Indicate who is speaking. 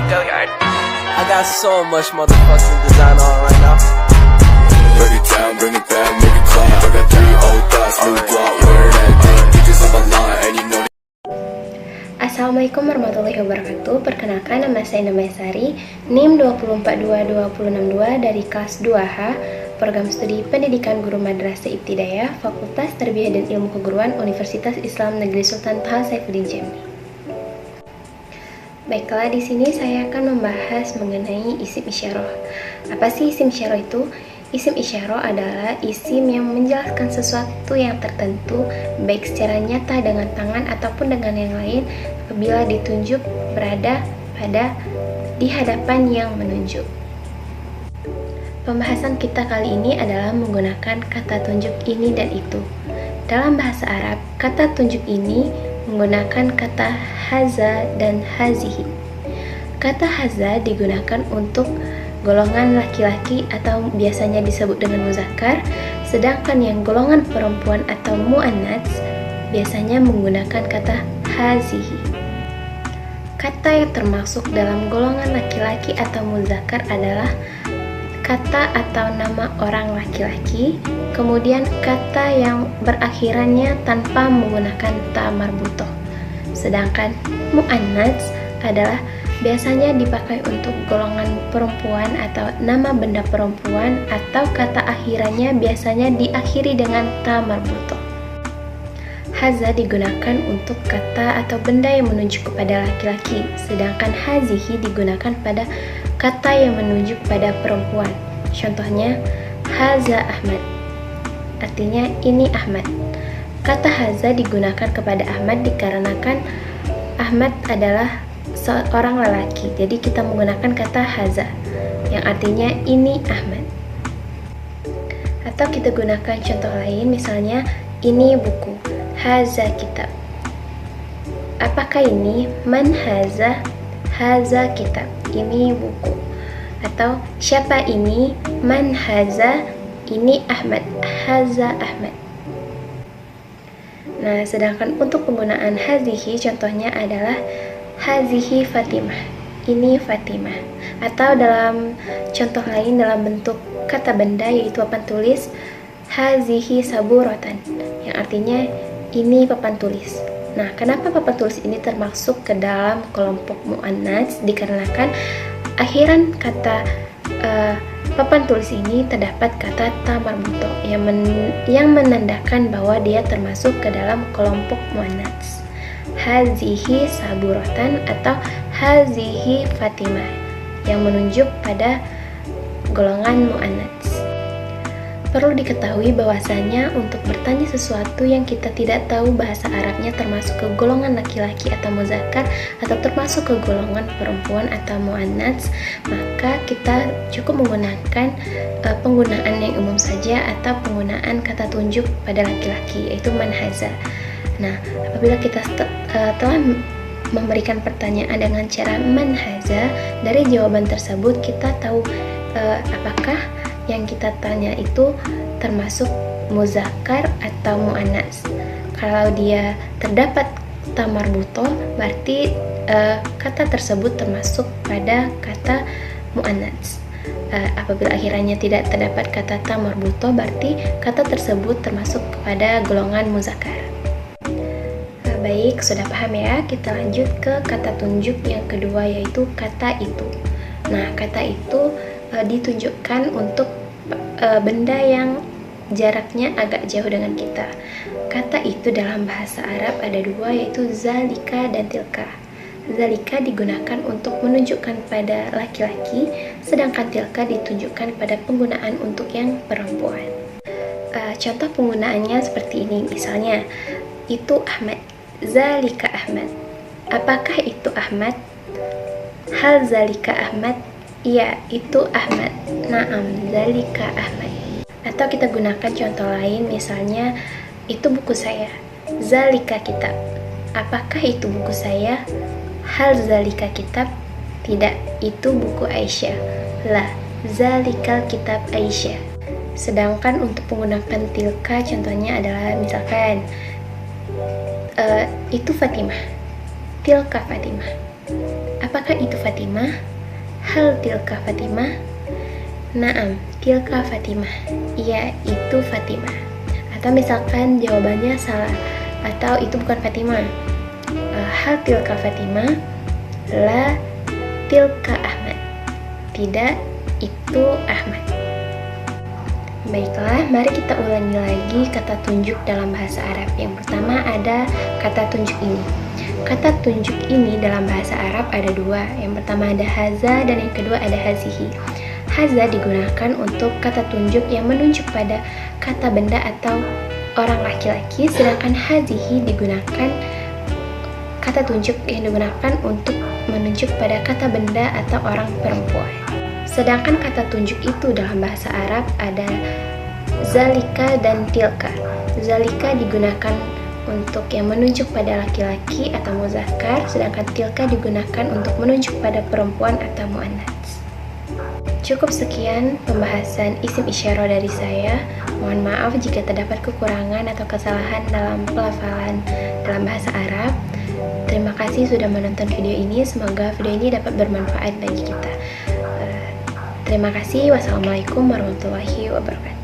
Speaker 1: Go yard. I got so much motherfucking design on right now.
Speaker 2: Break it down, bring it back, make it clap. I got 3 old thoughts, new block, where that thing. Bitches on my line, and you know.
Speaker 3: Assalamualaikum warahmatullahi wabarakatuh. Perkenalkan, nama saya Sari, NIM 2422062 dari kelas 2H, Program Studi Pendidikan Guru Madrasah Ibtidaiyah, Fakultas Tarbiyah dan Ilmu Keguruan Universitas Islam Negeri Sultan Taha Saifuddin Jambi. Baiklah, di sini saya akan membahas mengenai isim isyarah. Apa sih isim isyarah itu? Isim isyarah adalah isim yang menjelaskan sesuatu yang tertentu, baik secara nyata dengan tangan ataupun dengan yang lain, apabila ditunjuk berada pada di hadapan yang menunjuk. Pembahasan kita kali ini adalah menggunakan kata tunjuk ini dan itu. Dalam bahasa Arab, kata tunjuk ini menggunakan kata haza dan hazihi. Kata haza digunakan untuk golongan laki-laki atau biasanya disebut dengan muzakkar, sedangkan yang golongan perempuan atau muannats biasanya menggunakan kata hazihi. Kata yang termasuk dalam golongan laki-laki atau muzakkar adalah kata atau nama orang laki-laki, kemudian kata yang berakhirannya tanpa menggunakan ta marbutoh. Sedangkan muannats adalah biasanya dipakai untuk golongan perempuan atau nama benda perempuan, atau kata akhirannya biasanya diakhiri dengan ta marbutoh. Haza digunakan untuk kata atau benda yang menunjuk kepada laki-laki, sedangkan hazihi digunakan pada kata yang menunjuk pada perempuan. Contohnya, haza Ahmad, artinya ini Ahmad. Kata haza digunakan kepada Ahmad dikarenakan Ahmad adalah seorang lelaki, jadi kita menggunakan kata haza yang artinya ini Ahmad. Atau kita gunakan contoh lain, misalnya ini buku, haza kitab. Apakah ini? Man haza? Haza kitab, ini buku. Atau siapa ini? Man haza? Ini Ahmad, haza Ahmad. Nah, sedangkan untuk penggunaan hazihi contohnya adalah hazihi Fatimah, ini Fatimah. Atau dalam contoh lain dalam bentuk kata benda yaitu papan tulis, hazihi saburatan, yang artinya ini papan tulis. Nah, kenapa papan tulis ini termasuk ke dalam kelompok muannats? Dikarenakan akhiran kata papan tulis ini terdapat kata ta marbutoh yang menandakan bahwa dia termasuk ke dalam kelompok muannats. Hazihi saburatan atau hazihi Fatimah yang menunjuk pada golongan muannats. Perlu diketahui bahwasanya untuk bertanya sesuatu yang kita tidak tahu bahasa Arabnya termasuk ke golongan laki-laki atau muzakkar atau termasuk ke golongan perempuan atau muannats, maka kita cukup menggunakan penggunaan yang umum saja atau penggunaan kata tunjuk pada laki-laki yaitu man haza. Nah, apabila kita telah memberikan pertanyaan dengan cara man haza, dari jawaban tersebut kita tahu apakah yang kita tanya itu termasuk muzakkar atau muannats. Kalau dia terdapat ta marbutoh, berarti kata tersebut termasuk pada kata muannats. Apabila akhirannya tidak terdapat kata ta marbutoh, berarti kata tersebut termasuk kepada golongan muzakkar. Baik, sudah paham ya? Kita lanjut ke kata tunjuk yang kedua yaitu kata itu. Nah, kata itu ditunjukkan untuk benda yang jaraknya agak jauh dengan kita. Kata itu dalam bahasa Arab ada dua, yaitu zalika dan tilka. Zalika digunakan untuk menunjukkan pada laki-laki, sedangkan tilka ditunjukkan pada penggunaan untuk yang perempuan. Contoh penggunaannya seperti ini, misalnya itu Ahmad, zalika Ahmad. Apakah itu Ahmad? Hal zalika Ahmad? Iya, itu Ahmad. Naam, zalika Ahmad. Atau kita gunakan contoh lain, misalnya itu buku saya, zalika kitab. Apakah itu buku saya? Hal zalika kitab? Tidak, itu buku Aisyah. La, zalika kitab Aisyah. Sedangkan untuk menggunakan tilka contohnya adalah misalkan itu Fatimah, tilka Fatimah. Apakah itu Fatimah? Hal tilka Fatimah? Naam, tilka Fatimah. Iya, itu Fatimah. Atau misalkan jawabannya salah, atau itu bukan Fatimah. Hal tilka Fatimah? La tilka Ahmad. Tidak, itu Ahmad. Baiklah, mari kita ulangi lagi kata tunjuk dalam bahasa Arab. Yang pertama ada kata tunjuk ini. Kata tunjuk ini dalam bahasa Arab ada dua. Yang pertama ada haza dan yang kedua ada hazihi. Haza digunakan untuk kata tunjuk yang menunjuk pada kata benda atau orang laki-laki, sedangkan hazihi digunakan kata tunjuk yang digunakan untuk menunjuk pada kata benda atau orang perempuan. Sedangkan kata tunjuk itu dalam bahasa Arab ada zalika dan tilka. Zalika digunakan untuk yang menunjuk pada laki-laki atau muzakkar, sedangkan tilka digunakan untuk menunjuk pada perempuan atau muannats. Cukup sekian pembahasan isim isyarah dari saya. Mohon maaf jika terdapat kekurangan atau kesalahan dalam pelafalan dalam bahasa Arab. Terima kasih sudah menonton video ini. Semoga video ini dapat bermanfaat bagi kita. Terima kasih. Wassalamualaikum warahmatullahi wabarakatuh.